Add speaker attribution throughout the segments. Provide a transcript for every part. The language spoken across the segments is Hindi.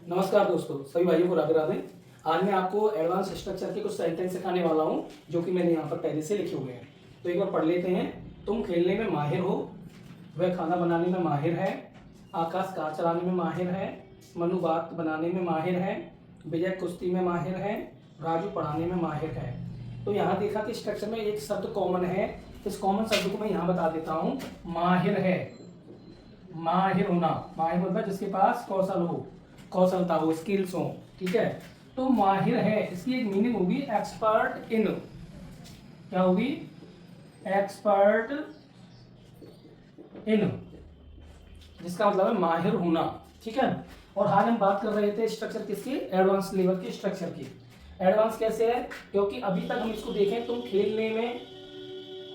Speaker 1: नमस्कार दोस्तों, सभी भाइयों को राधे राधे। आज मैं आपको एडवांस स्ट्रक्चर के कुछ सेंटेंस सिखाने वाला हूँ जो कि मैंने यहाँ पर पहले से लिखे हुए हैं। तो एक बार पढ़ लेते हैं। तुम खेलने में माहिर हो, वह खाना बनाने में माहिर है, आकाश कार चलाने में माहिर है, मनु बात बनाने में माहिर है, विजय कुश्ती में माहिर है, राजू पढ़ाने में माहिर है। तो यहाँ देखा कि स्ट्रक्चर में एक शब्द कॉमन है। इस कॉमन शब्द को मैं यहाँ बता देता हूँ। माहिर है, माहिर होना, माहिर मतलब जिसके पास कौशल हो, कौशलता हो, स्किल्स हो। ठीक है, तो माहिर है इसकी एक मीनिंग होगी एक्सपर्ट इन। क्या होगी? एक्सपर्ट इन, जिसका मतलब है माहिर होना। ठीक है, और आज हम बात कर रहे थे स्ट्रक्चर किसकी? एडवांस लेवल की स्ट्रक्चर की। एडवांस कैसे है? क्योंकि अभी तक हम इसको देखें, तुम खेलने में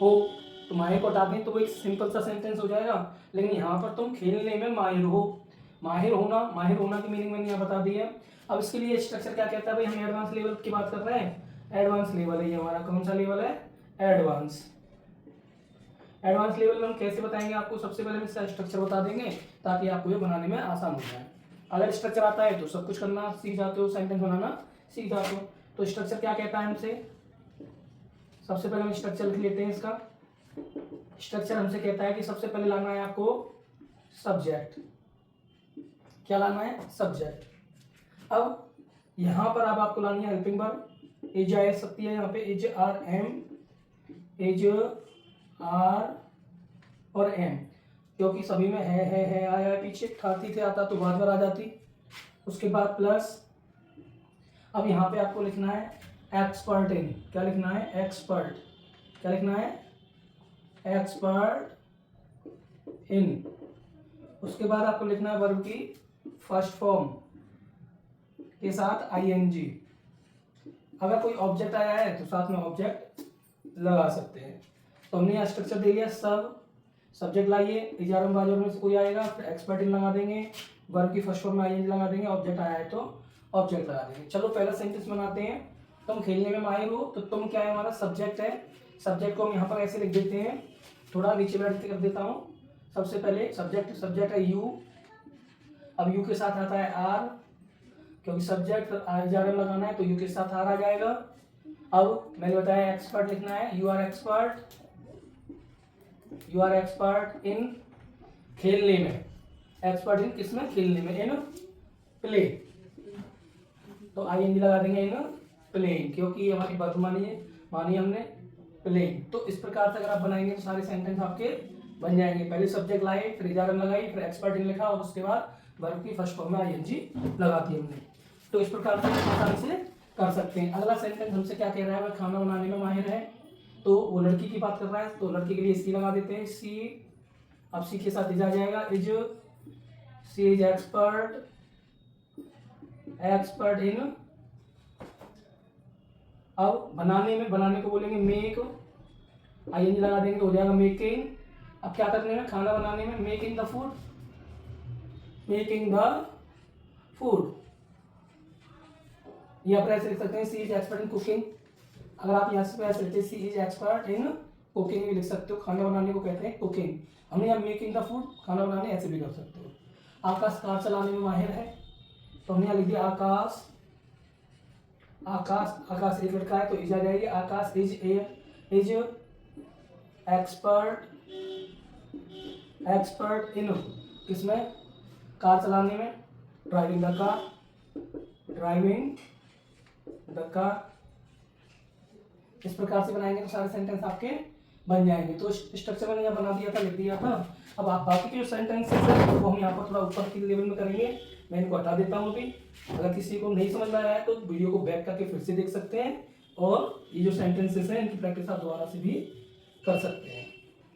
Speaker 1: हो तो माहिर को हटा दें तो वो एक सिंपल सा सेंटेंस हो जाएगा। लेकिन यहाँ पर तुम खेलने में माहिर हो, माहिर होना, माहिर होना की मीनिंग मैंने यहाँ बता दी है। अब इसके लिए स्ट्रक्चर क्या कहता है? भाई हम एडवांस लेवल की बात कर रहे हैं। एडवांस लेवल है ये हमारा। कौन सा लेवल है? एडवांस। एडवांस लेवल में हम कैसे बताएंगे आपको? सबसे पहले हम इसका स्ट्रक्चर बता देंगे ताकि आपको ये बनाने में आसान हो जाए। अगर स्ट्रक्चर आता है तो सब कुछ करना सीख जाते हो, सेंटेंस बनाना सीख जाते हो। तो स्ट्रक्चर क्या कहता है हमसे? सबसे पहले हम स्ट्रक्चर लिख लेते हैं इसका। स्ट्रक्चर हमसे कहता है कि सबसे पहले लाना है आपको सब्जेक्ट। क्या लाना है? सब्जेक्ट। अब यहां पर अब आपको लानी है हेल्पिंग वर्ब। एज आ सकती है यहाँ पे, as R M, as R और एम, क्योंकि सभी में है आया पीछे, ठाती थे आता तो बाद आ जाती। उसके बाद प्लस, अब यहाँ पे आपको लिखना है एक्सपर्ट इन। क्या लिखना है? एक्सपर्ट। क्या लिखना है? Expert in. उसके बाद आपको लिखना है वर्ब की फर्स्ट फॉर्म के साथ आईएनजी। अगर कोई ऑब्जेक्ट आया है तो साथ में ऑब्जेक्ट लगा सकते हैं। तो हमने यहाँ स्ट्रक्चर दे लिया। सब सब्जेक्ट लाइए, इजारम बाजर में से कोई आएगा, फिर एक्सपर्ट इन लगा देंगे, वर्ब की फर्स्ट फॉर्म में आईएनजी लगा देंगे, ऑब्जेक्ट आया है तो ऑब्जेक्ट लगा देंगे। चलो पहला सेंटेंस बनाते हैं। तुम खेलने में माहिर हो, तो तुम क्या है? हमारा सब्जेक्ट है। सब्जेक्ट को हम यहाँ पर ऐसे लिख देते हैं, थोड़ा नीचे बैठ कर देता हूँ। सबसे पहले सब्जेक्ट है यू। अब यू के साथ आता है आर, क्योंकि सब्जेक्ट आर लगाना है तो यू के साथ आर आ जाएगा। अब मैंने बताया एक्सपर्ट लिखना है। You are expert, you are expert in खेलने में। एक्सपर्ट इन किसमें? खेलने में। इन प्ले, तो आईएनजी लगा देंगे इन प्लेइंग, क्योंकि हमारी वर्ब मानी हमने प्लेइंग। तो इस प्रकार से अगर आप बनाएंगे तो सारे सेंटेंस आपके बन जाएंगे। पहले सब्जेक्ट लाए, फिर इजारम लगाई, फिर एक्सपर्ट इन लिखा और उसके बाद वर्ब की फर्स्ट फॉर्म में आईएनजी लगा दी हमने। तो इस प्रकार से आसानी से कर सकते हैं। अगला सेंटेंस हमसे क्या कह रहा है? वह खाना बनाने में माहिर है, तो वो लड़की की बात कर रहा है, तो लड़की के लिए सी लगा देते हैं। सी, अब सी के साथ इज आ जाएगा is. She is expert in. अब बनाने को बोलेंगे मेक, आईएनजी लगा देंगे, हो जाएगा मेकिंग। अब क्या करने में? खाना बनाने में making the food, making the food. यहाँ पर ऐसे लिख सकते हैं सी इज एक्सपर्ट इन कुकिंग। अगर आप यहाँ से ऐसे लिखते सी इज एक्सपर्ट इन कुकिंग भी लिख सकते हो। खाना बनाने को कहते हैं कुकिंग। हमने यहाँ मेकिंग द फूड, खाना बनाने ऐसे भी कर सकते हो। आकाश कार चलाने में माहिर है, तो हमने यहाँ लिख दिया आकाश। आकाश एक लड़का है तो इज आ जाएगी। आकाश इज एक्सपर्ट इन किसमें? कार चलाने में। Driving the car. इस प्रकार से बनाएंगे तो सारे सेंटेंस आपके बन जाएंगे। तो स्ट्रक्चर मैंने यहाँ बना दिया था, लिख दिया था। अब आप बाकी के जो सेंटेंसेस है वो हम यहाँ पर थोड़ा ऊपर के लेवल में करेंगे। मैं इनको हटा देता हूँ अभी। अगर किसी को नहीं समझ में आया है तो वीडियो को बैक करके फिर से देख सकते हैं, और ये जो सेंटेंसेस हैं इनकी प्रैक्टिस आप दोबारा से भी कर सकते हैं।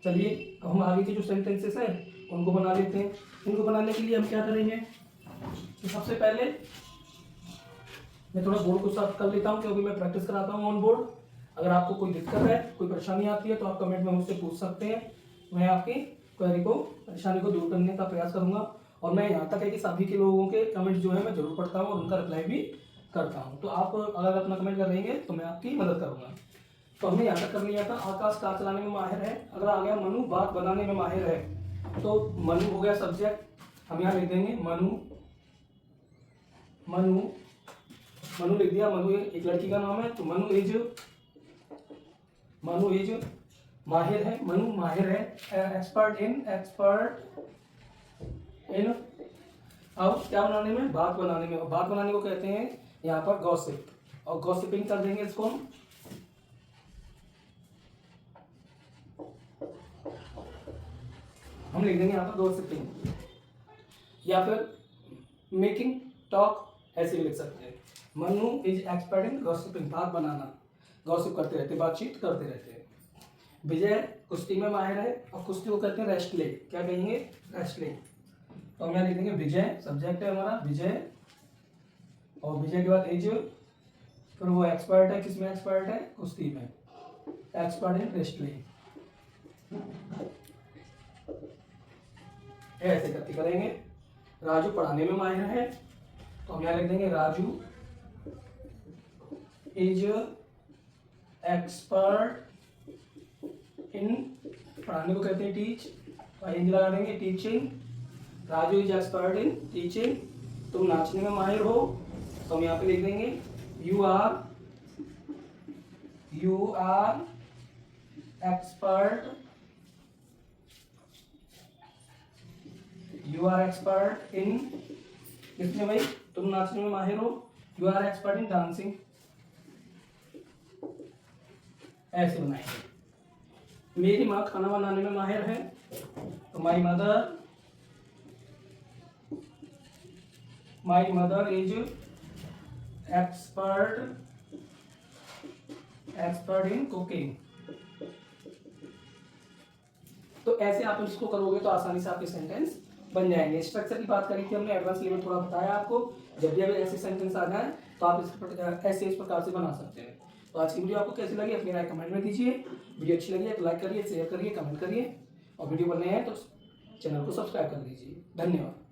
Speaker 1: चलिए अब हम आगे के जो सेंटेंसेस हैं उनको बना लेते हैं। इनको बनाने के लिए हम क्या करेंगे? तो सबसे पहले मैं थोड़ा बोर्ड को साफ कर लेता हूँ, क्योंकि मैं प्रैक्टिस कराता हूँ ऑन बोर्ड। अगर आपको कोई दिक्कत है, कोई परेशानी आती है तो आप कमेंट में मुझसे पूछ सकते हैं। मैं आपकी क्वेरी को, परेशानी को दूर करने का प्रयास करूंगा। और मैं यहाँ तक है कि सभी के लोगों के कमेंट जो है मैं जरूर पढ़ता हूँ और उनका रिप्लाई भी करता हूँ। तो आप अगर अपना कमेंट कर रहेंगे तो मैं आपकी मदद करूँगा। तो हमने यहाँ तक कर लिया था। आकाश कार चलाने में माहिर है। अगर आ गया मनु बात बनाने में माहिर है, तो मनु हो गया सब्जेक्ट, हम यहाँ लिख देंगे मनु मनु, मनु लिख दिया, मनु एक लड़की का नाम है, तो मनु इज माहिर है, मनु माहिर है, एक्सपर्ट इन अब क्या बनाने में, बात बनाने में, और बात बनाने को कहते हैं यहाँ पर गॉसिप, और गॉसिपिंग कर देंगे इसको हम लिख देंगे यहाँ पर गॉसिपिंग, या फिर मेकिंग टॉक, ऐसे भी लिख सकते हैं। Manu is expert in gossiping, बात बनाना, गॉसिप करते रहते, बातचीत करते रहते हैं। विजय कुश्ती में माहिर है, और कुश्ती को कहते हैं रेस्टलिंग, क्या कहेंगे, रेस्टलिंग। तो हम यहाँ लिख देंगे विजय, सब्जेक्ट है हमारा विजय, और विजय के बाद इज, फिर वो एक्सपर्ट है, किसमें एक्सपर्ट है, कुश्ती में, एक्सपर्ट इन रेस्टलिंग, ऐसे करके करेंगे। राजू पढ़ाने में माहिर है, तो हम यहाँ लिख देंगे राजू इज एक्सपर्ट इन, पढ़ाने को कहते हैं टीच, तो इंज लगा देंगे teaching, Raju is expert in teaching. तुम नाचने में माहिर हो, तो हम यहाँ पे लिख देंगे you are expert, you are expert in, किसमें भाई, तुम नाचने में माहिर हो, you are expert in dancing, ऐसे बनाएंगे। मेरी माँ खाना बनाने में माहिर है, तो my mother is expert in cooking. तो ऐसे आप इसको करोगे तो आसानी से आपके सेंटेंस बन जाएंगे। स्ट्रक्चर की बात करी थी हमने, एडवांस लेवल थोड़ा बताया आपको, जब भी अगर ऐसे सेंटेंस आ जाए तो आप ऐसे इस प्रकार से बना सकते हैं। तो आज की वीडियो आपको कैसी लगी अपनी राय कमेंट में दीजिए। वीडियो अच्छी लगी है तो लाइक करिए, शेयर करिए, कमेंट करिए, और वीडियो पर नए हैं तो चैनल को सब्सक्राइब कर दीजिए। धन्यवाद।